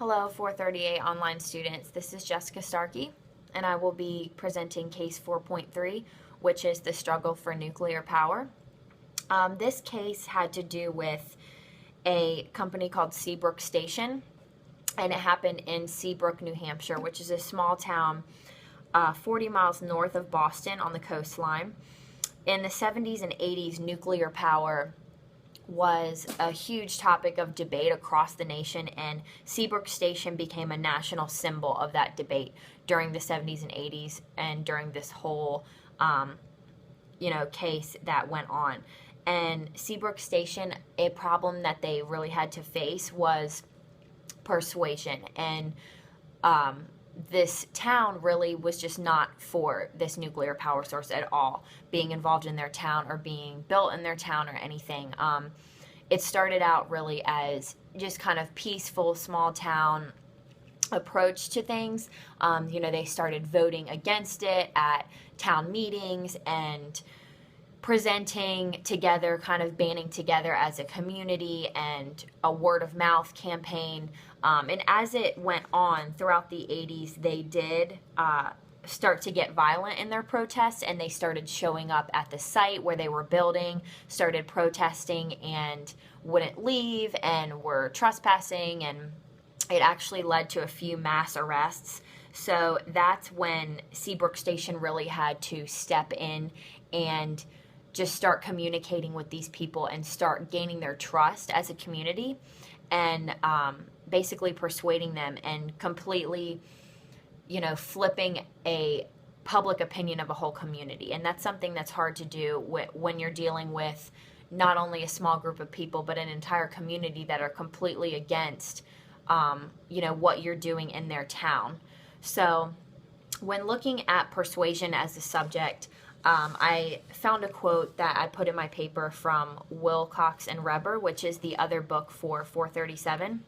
Hello, 438 online students. This is Jessica Starkey, and I will be presenting case 4.3, which is the struggle for nuclear power. This case had to do with a company called Seabrook Station, and it happened in Seabrook, New Hampshire, which is a small town 40 miles north of Boston on the coastline. In the 70s and 80s, nuclear power was a huge topic of debate across the nation, and Seabrook Station became a national symbol of that debate during the 70s and 80s and during this whole case that went on. And Seabrook Station, a problem that they really had to face was persuasion, and this town really was just not for this nuclear power source at all, being involved in their town or being built in their town or anything. It started out really as just kind of peaceful, small town approach to things. They started voting against it at town meetings and presenting together, kind of banding together as a community, and a word of mouth campaign. And as it went on throughout the 80s, they did start to get violent in their protests, and they started showing up at the site where they were building, started protesting and wouldn't leave and were trespassing, and it actually led to a few mass arrests. So that's when Seabrook Station really had to step in and just start communicating with these people and start gaining their trust as a community, and basically persuading them and completely, flipping a public opinion of a whole community. And that's something that's hard to do when you're dealing with not only a small group of people, but an entire community that are completely against, what you're doing in their town. So when looking at persuasion as a subject, I found a quote that I put in my paper from Wilcox and Reber, which is the other book for 437.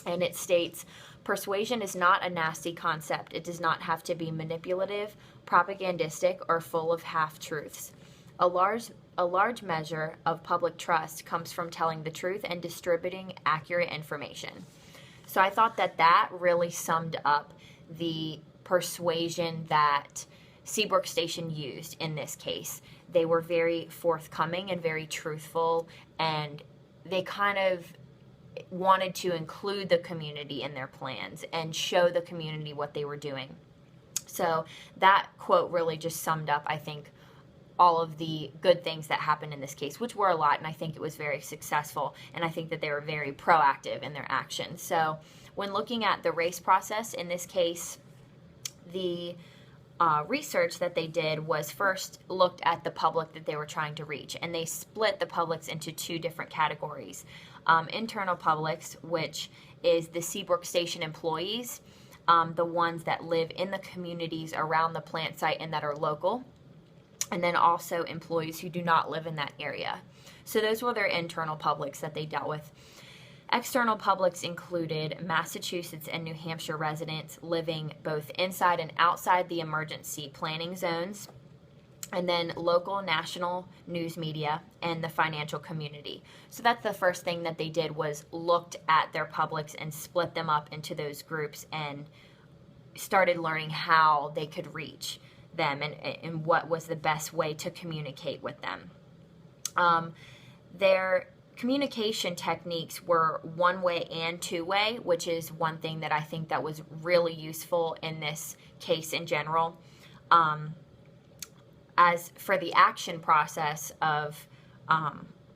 And it states, "Persuasion is not a nasty concept. It does not have to be manipulative, propagandistic, or full of half-truths. A large measure of public trust comes from telling the truth and distributing accurate information." So I thought that really summed up the persuasion that Seabrook Station used in this case. They were very forthcoming and very truthful, and they kind of wanted to include the community in their plans and show the community what they were doing. So that quote really just summed up, I think, all of the good things that happened in this case, which were a lot, and I think it was very successful, and I think that they were very proactive in their actions. So when looking at the race process in this case, the research that they did was first looked at the public that they were trying to reach, and they split the publics into two different categories. Internal publics, which is the Seabrook Station employees, the ones that live in the communities around the plant site and that are local, and then also employees who do not live in that area. So those were their internal publics that they dealt with. External publics included Massachusetts and New Hampshire residents living both inside and outside the emergency planning zones, and then local, national news media, and the financial community. So that's the first thing that they did, was looked at their publics and split them up into those groups and started learning how they could reach them and what was the best way to communicate with them. Their communication techniques were one-way and two-way, which is one thing that I think that was really useful in this case in general. As for the action process of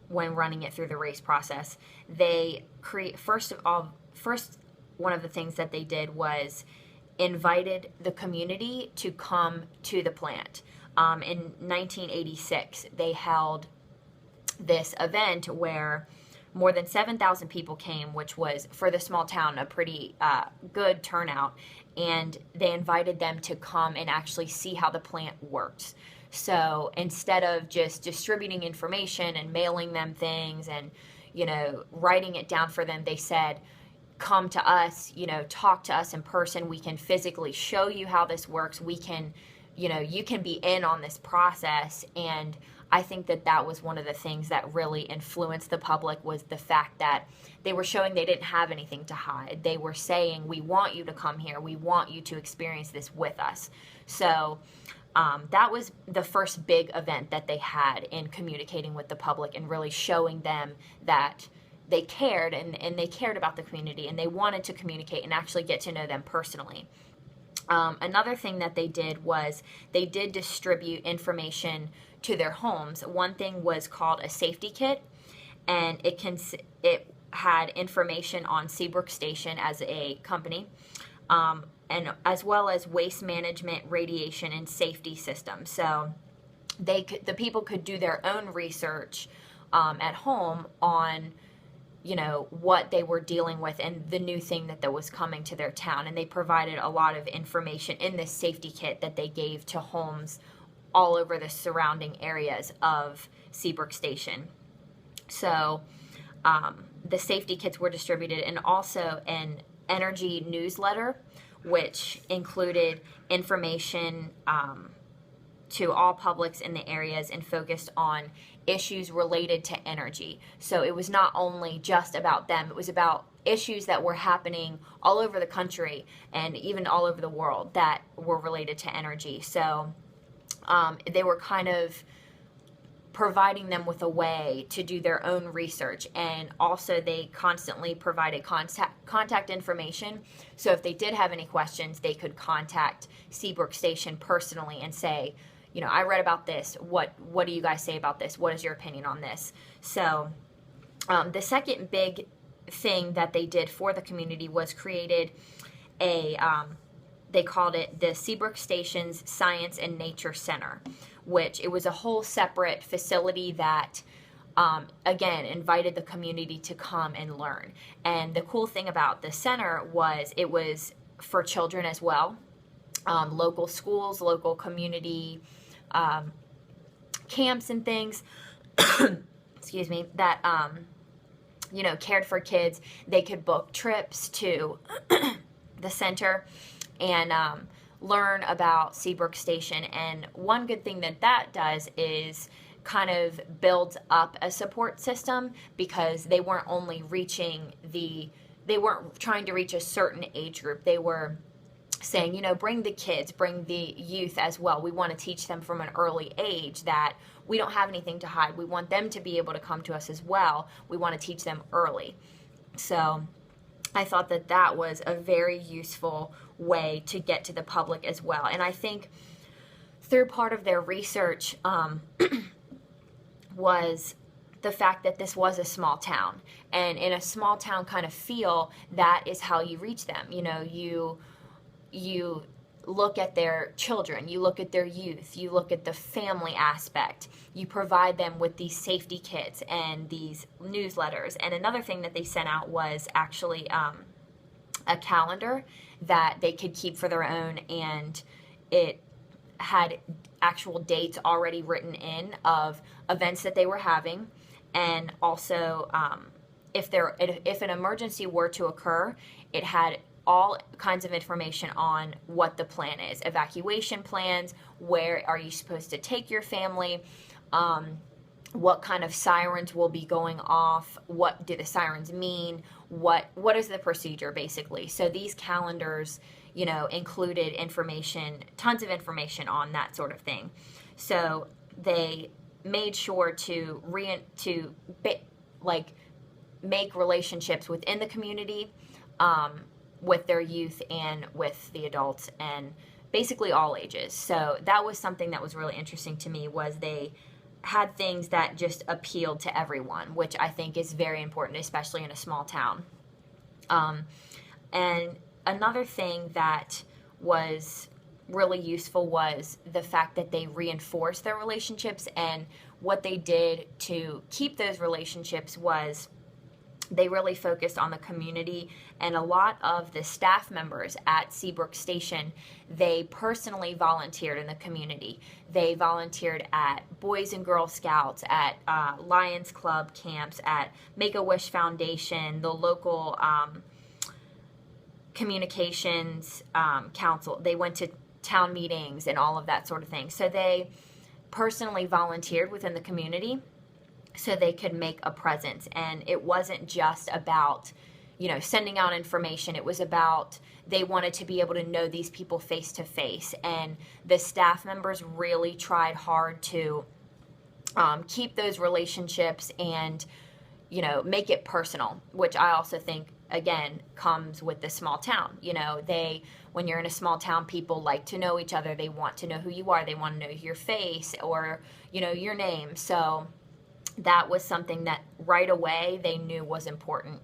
when running it through the race process, they first one of the things that they did was invited the community to come to the plant. In 1986, they held this event where more than 7,000 people came, which was, for the small town, a pretty good turnout, and they invited them to come and actually see how the plant works. So instead of just distributing information and mailing them things and, writing it down for them, they said, come to us, talk to us in person. We can physically show you how this works. We can, you can be in on this process. And I think that that was one of the things that really influenced the public, was the fact that they were showing they didn't have anything to hide. They were saying, we want you to come here. We want you to experience this with us. So that was the first big event that they had in communicating with the public and really showing them that they cared, and they cared about the community, and they wanted to communicate and actually get to know them personally. Another thing that they did was they did distribute information to their homes. One thing was called a safety kit, and it had information on Seabrook Station as a company, and as well as waste management, radiation, and safety systems. So the people could do their own research at home on what they were dealing with and the new thing that was coming to their town. And they provided a lot of information in this safety kit that they gave to homes all over the surrounding areas of Seabrook Station. So the safety kits were distributed, and also an energy newsletter, which included information to all publics in the areas and focused on issues related to energy. So it was not only just about them, it was about issues that were happening all over the country and even all over the world that were related to energy. So they were kind of providing them with a way to do their own research, and also they constantly provided contact information. So if they did have any questions, they could contact Seabrook Station personally and say, I read about this. What do you guys say about this? What is your opinion on this? So the second big thing that they did for the community was created they called it the Seabrook Station's Science and Nature Center, which it was a whole separate facility that, again, invited the community to come and learn. And the cool thing about the center was it was for children as well. Local schools, local community camps and things, excuse me, that, cared for kids. They could book trips to the center and learn about Seabrook Station. And one good thing that does is kind of builds up a support system, because they weren't only they weren't trying to reach a certain age group. They were saying, bring the kids, bring the youth as well. We want to teach them from an early age that we don't have anything to hide. We want them to be able to come to us as well. We want to teach them early. So I thought that was a very useful way to get to the public as well. And I think through part of their research was the fact that this was a small town. And in a small town kind of feel, that is how you reach them. You look at their children, you look at their youth, you look at the family aspect, you provide them with these safety kits and these newsletters. And another thing that they sent out was actually a calendar that they could keep for their own, and it had actual dates already written in of events that they were having, and also if an emergency were to occur, it had all kinds of information on what the plan is, evacuation plans, where are you supposed to take your family, what kind of sirens will be going off, what do the sirens mean, what is the procedure, basically. So these calendars, included information, tons of information on that sort of thing. So they made sure to make relationships within the community, with their youth and with the adults, and basically all ages. So that was something that was really interesting to me, was they had things that just appealed to everyone, which I think is very important, especially in a small town. And another thing that was really useful was the fact that they reinforced their relationships, and what they did to keep those relationships was they really focused on the community. And a lot of the staff members at Seabrook Station, they personally volunteered in the community. They volunteered at Boys and Girl Scouts, at Lions Club camps, at Make-A-Wish Foundation, the local communications council. They went to town meetings and all of that sort of thing. So they personally volunteered within the community so they could make a presence. And it wasn't just about, sending out information. It was about they wanted to be able to know these people face to face. And the staff members really tried hard to keep those relationships and, make it personal, which I also think, again, comes with the small town. When you're in a small town, people like to know each other. They want to know who you are. They want to know your face or, your name. So that was something that right away they knew was important.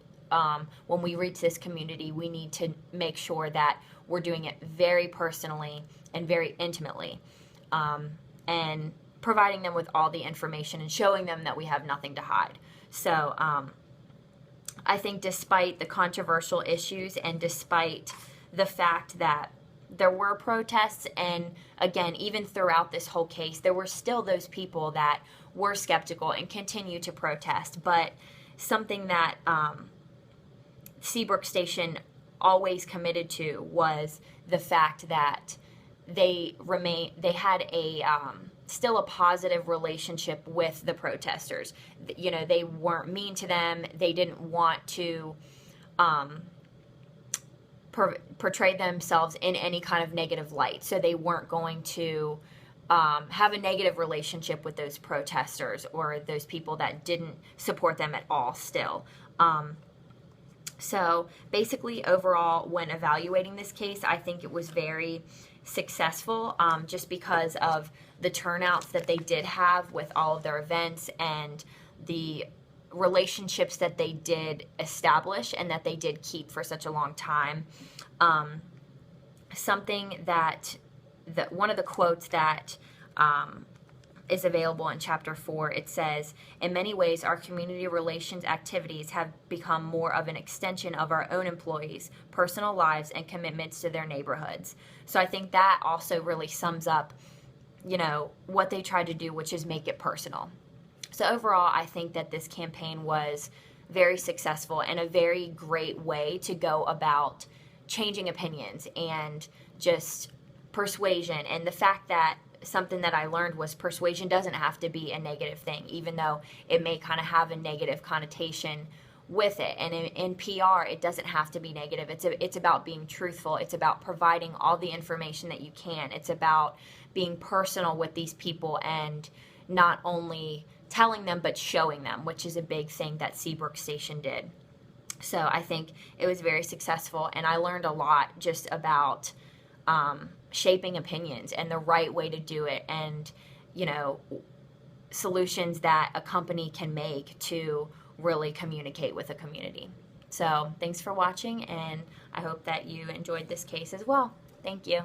When we reach this community, we need to make sure that we're doing it very personally and very intimately, and providing them with all the information and showing them that we have nothing to hide. So I think despite the controversial issues and despite the fact that there were protests, and again, even throughout this whole case, there were still those people that were skeptical and continue to protest. But something that Seabrook Station always committed to was the fact that they had a still a positive relationship with the protesters. They weren't mean to them. They didn't want to portray themselves in any kind of negative light. So they weren't going to have a negative relationship with those protesters or those people that didn't support them at all still. So basically, overall, when evaluating this case, I think it was very successful, just because of the turnouts that they did have with all of their events and the relationships that they did establish and that they did keep for such a long time. Something that one of the quotes that is available in Chapter 4, it says, "In many ways, our community relations activities have become more of an extension of our own employees' personal lives and commitments to their neighborhoods." So I think that also really sums up, what they tried to do, which is make it personal. So overall, I think that this campaign was very successful and a very great way to go about changing opinions and just persuasion. And the fact that something that I learned was persuasion doesn't have to be a negative thing, even though it may kind of have a negative connotation with it. And in PR, it doesn't have to be negative. It's about being truthful. It's about providing all the information that you can. It's about being personal with these people and not only telling them but showing them, which is a big thing that Seabrook Station did. So I think it was very successful, and I learned a lot just about shaping opinions and the right way to do it, and solutions that a company can make to really communicate with a community. So thanks for watching, and I hope that you enjoyed this case as well. Thank you.